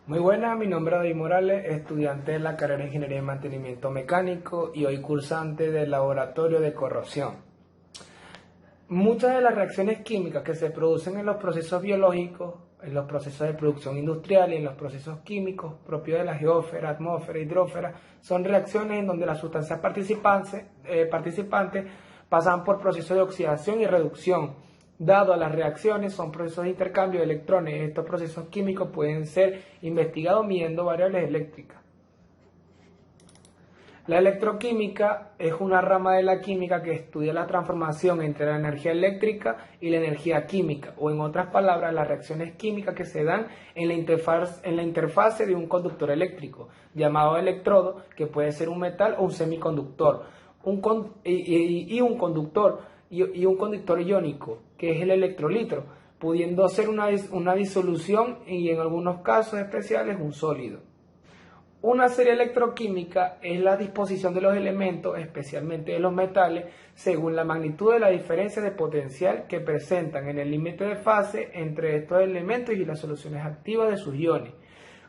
Muy buenas, mi nombre es David Morales, estudiante de la carrera de Ingeniería y Mantenimiento Mecánico y hoy cursante del Laboratorio de Corrosión. Muchas de las reacciones químicas que se producen en los procesos biológicos, en los procesos de producción industrial y en los procesos químicos propios de la geósfera, atmósfera y hidrósfera son reacciones en donde las sustancias participantes pasan por procesos de oxidación y reducción. Dado a las reacciones, son procesos de intercambio de electrones. Estos procesos químicos pueden ser investigados midiendo variables eléctricas. La electroquímica es una rama de la química que estudia la transformación entre la energía eléctrica y la energía química, o en otras palabras, las reacciones químicas que se dan en la interfase de un conductor eléctrico, llamado electrodo, que puede ser un metal o un semiconductor, un conductor iónico, que es el electrolitro, pudiendo ser una disolución y en algunos casos especiales un sólido. Una serie electroquímica es la disposición de los elementos, especialmente de los metales, según la magnitud de la diferencia de potencial que presentan en el límite de fase entre estos elementos y las soluciones activas de sus iones.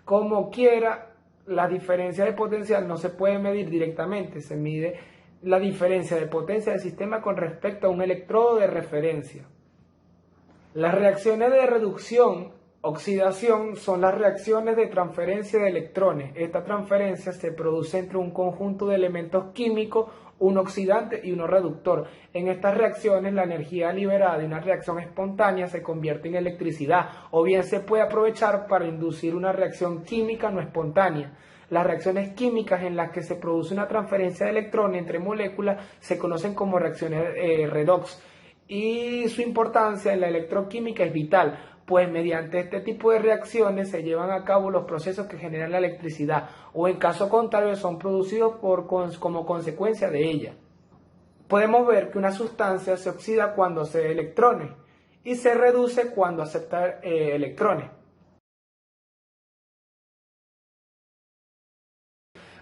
Como quiera, la diferencia de potencial no se puede medir directamente, se mide la diferencia de potencia del sistema con respecto a un electrodo de referencia. Las reacciones de reducción-oxidación son las reacciones de transferencia de electrones. Esta transferencia se produce entre un conjunto de elementos químicos, un oxidante y uno reductor. En estas reacciones, la energía liberada de una reacción espontánea se convierte en electricidad, o bien se puede aprovechar para inducir una reacción química no espontánea. Las reacciones químicas en las que se produce una transferencia de electrones entre moléculas se conocen como reacciones redox. Y su importancia en la electroquímica es vital, pues mediante este tipo de reacciones se llevan a cabo los procesos que generan la electricidad, o en caso contrario son producidos como consecuencia de ella. Podemos ver que una sustancia se oxida cuando cede electrones y se reduce cuando acepta electrones.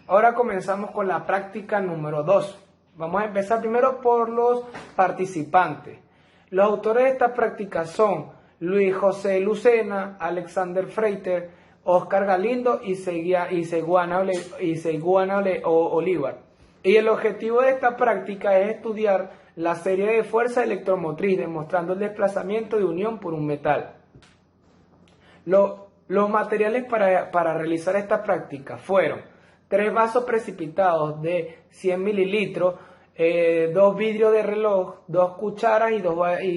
Ahora comenzamos con la práctica número 2. Vamos a empezar primero por los participantes. Los autores de esta práctica son Luis José Lucena, Alexander Freiter, Oscar Galindo y Seguana Olivar. Y el objetivo de esta práctica es estudiar la serie de fuerza electromotriz, demostrando el desplazamiento de unión por un metal. Los materiales para realizar esta práctica fueron 3 vasos precipitados de 100 mililitros, 2 vidrios de reloj, 2 cucharas y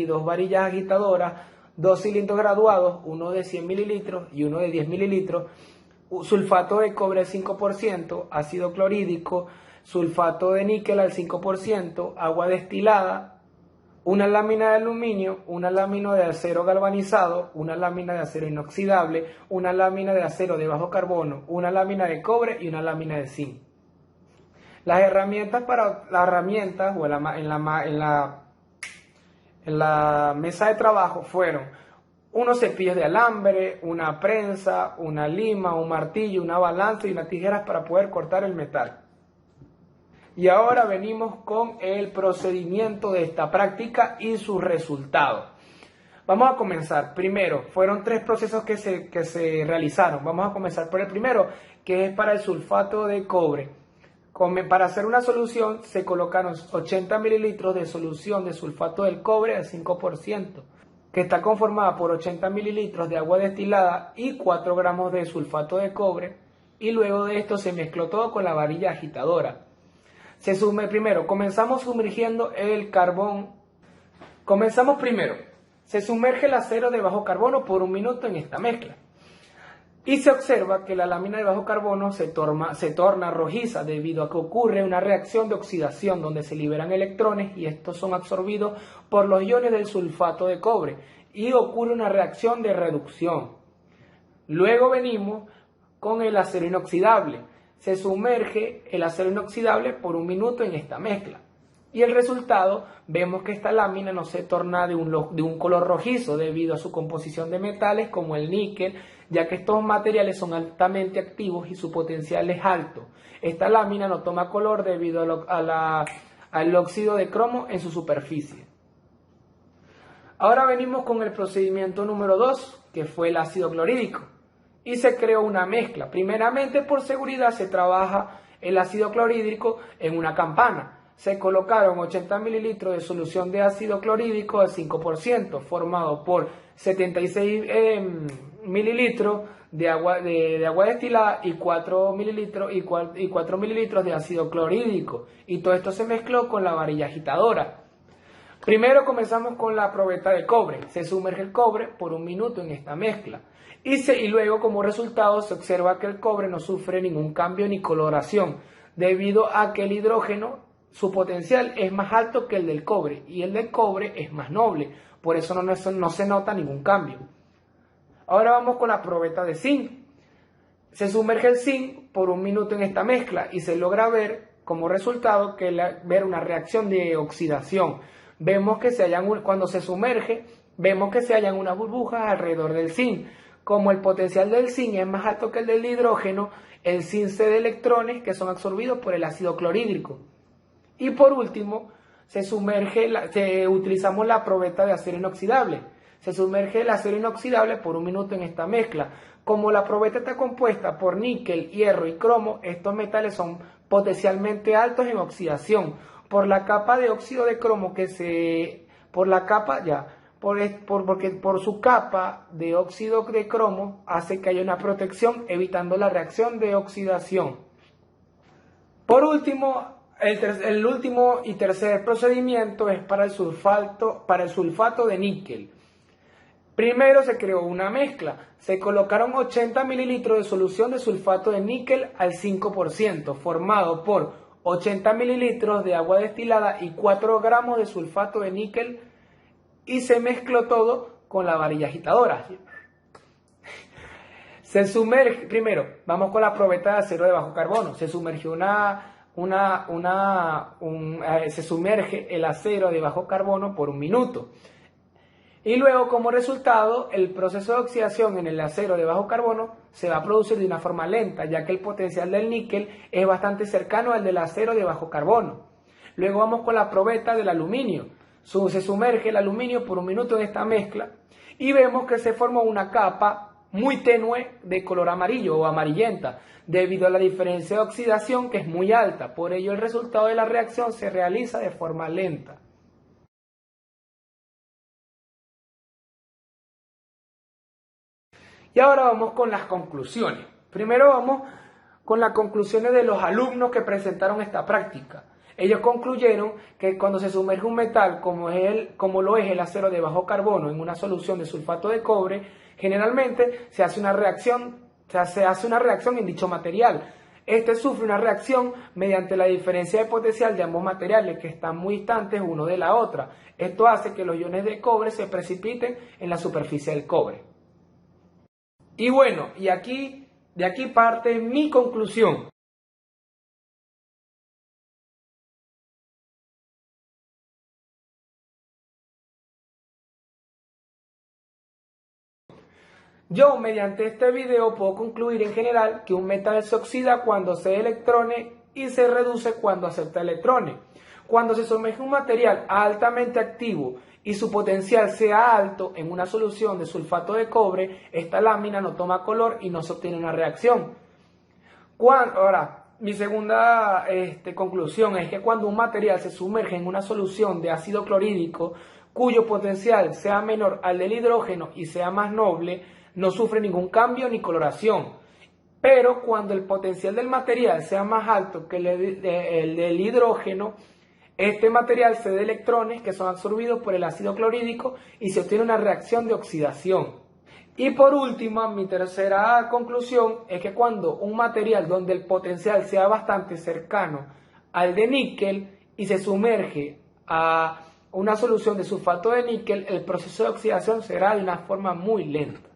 2 varillas agitadoras, 2 cilindros graduados, uno de 100 mililitros y uno de 10 mililitros, sulfato de cobre al 5%, ácido clorhídrico, sulfato de níquel al 5%, agua destilada, una lámina de aluminio, una lámina de acero galvanizado, una lámina de acero inoxidable, una lámina de acero de bajo carbono, una lámina de cobre y una lámina de zinc. Las herramientas en la mesa de trabajo fueron unos cepillos de alambre, una prensa, una lima, un martillo, una balanza y unas tijeras para poder cortar el metal. Y ahora venimos con el procedimiento de esta práctica y sus resultados. Vamos a comenzar. Primero, fueron 3 procesos que se realizaron. Vamos a comenzar por el primero, que es para el sulfato de cobre. Para hacer una solución se colocaron 80 mililitros de solución de sulfato del cobre al 5%, que está conformada por 80 mililitros de agua destilada y 4 gramos de sulfato de cobre. Y luego de esto se mezcló todo con la varilla agitadora. Comenzamos sumergiendo el carbón. Se sumerge el acero de bajo carbono por 1 minuto en esta mezcla. Y se observa que la lámina de bajo carbono se torna rojiza debido a que ocurre una reacción de oxidación donde se liberan electrones y estos son absorbidos por los iones del sulfato de cobre y ocurre una reacción de reducción. Luego venimos con el acero inoxidable. Se sumerge el acero inoxidable por 1 minuto en esta mezcla. Y el resultado, vemos que esta lámina no se torna de un color rojizo debido a su composición de metales como el níquel, ya que estos materiales son altamente activos y su potencial es alto. Esta lámina no toma color debido al óxido de cromo en su superficie. Ahora venimos con el procedimiento número 2, que fue el ácido clorhídrico. y se creó una mezcla. Primeramente, por seguridad, se trabaja el ácido clorhídrico en una campana. Se colocaron 80 mililitros de solución de ácido clorhídrico al 5%, formado por 76 mililitros de agua destilada y 4 mililitros de ácido clorhídrico. Y todo esto se mezcló con la varilla agitadora. Primero comenzamos con la probeta de cobre. Se sumerge el cobre por 1 minuto en esta mezcla. Y luego, como resultado, se observa que el cobre no sufre ningún cambio ni coloración, debido a que el hidrógeno, su potencial es más alto que el del cobre, y el del cobre es más noble. Por eso no se nota ningún cambio. Ahora vamos con la probeta de zinc. Se sumerge el zinc por 1 minuto en esta mezcla y se logra ver como resultado ver una reacción de oxidación. Vemos que cuando se sumerge, vemos que se hallan unas burbujas alrededor del zinc. Como el potencial del zinc es más alto que el del hidrógeno, el zinc cede electrones que son absorbidos por el ácido clorhídrico. Y por último, utilizamos la probeta de acero inoxidable. Se sumerge el acero inoxidable por 1 minuto en esta mezcla. Como la probeta está compuesta por níquel, hierro y cromo, estos metales son potencialmente altos en oxidación. Por la capa de óxido de cromo por su capa de óxido de cromo hace que haya una protección, evitando la reacción de oxidación. Por último, el último y tercer procedimiento es para el sulfato de níquel. Primero se creó una mezcla. Se colocaron 80 mililitros de solución de sulfato de níquel al 5%, formado por 80 mililitros de agua destilada y 4 gramos de sulfato de níquel, y se mezcló todo con la varilla agitadora. Se sumerge, primero, vamos con la probeta de acero de bajo carbono. Se sumergió se sumerge el acero de bajo carbono por 1 minuto. Y luego, como resultado, el proceso de oxidación en el acero de bajo carbono se va a producir de una forma lenta, ya que el potencial del níquel es bastante cercano al del acero de bajo carbono. Luego vamos con la probeta del aluminio. Se sumerge el aluminio por 1 minuto en esta mezcla y vemos que se forma una capa muy tenue de color amarillo o amarillenta, debido a la diferencia de oxidación que es muy alta. Por ello, el resultado de la reacción se realiza de forma lenta. Y ahora vamos con las conclusiones. Primero vamos con las conclusiones de los alumnos que presentaron esta práctica. Ellos concluyeron que cuando se sumerge un metal como lo es el acero de bajo carbono en una solución de sulfato de cobre, generalmente se hace una reacción en dicho material. Este sufre una reacción mediante la diferencia de potencial de ambos materiales que están muy distantes uno de la otra. Esto hace que los iones de cobre se precipiten en la superficie del cobre. Y bueno, de aquí parte mi conclusión. Yo, mediante este video, puedo concluir en general que un metal se oxida cuando cede electrones y se reduce cuando acepta electrones. Cuando se sumerge un material altamente activo y su potencial sea alto en una solución de sulfato de cobre, esta lámina no toma color y no se obtiene una reacción. Ahora, mi segunda conclusión es que cuando un material se sumerge en una solución de ácido clorhídrico, cuyo potencial sea menor al del hidrógeno y sea más noble, no sufre ningún cambio ni coloración. Pero cuando el potencial del material sea más alto que el del hidrógeno, este material cede electrones que son absorbidos por el ácido clorhídrico y se obtiene una reacción de oxidación. Y por último, mi tercera conclusión es que cuando un material donde el potencial sea bastante cercano al de níquel y se sumerge a una solución de sulfato de níquel, el proceso de oxidación será de una forma muy lenta.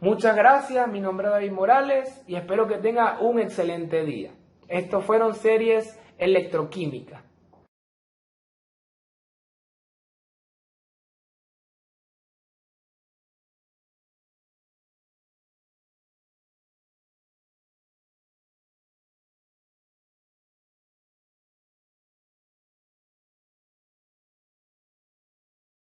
Muchas gracias, mi nombre es David Morales y espero que tenga un excelente día. Estos fueron series electroquímicas.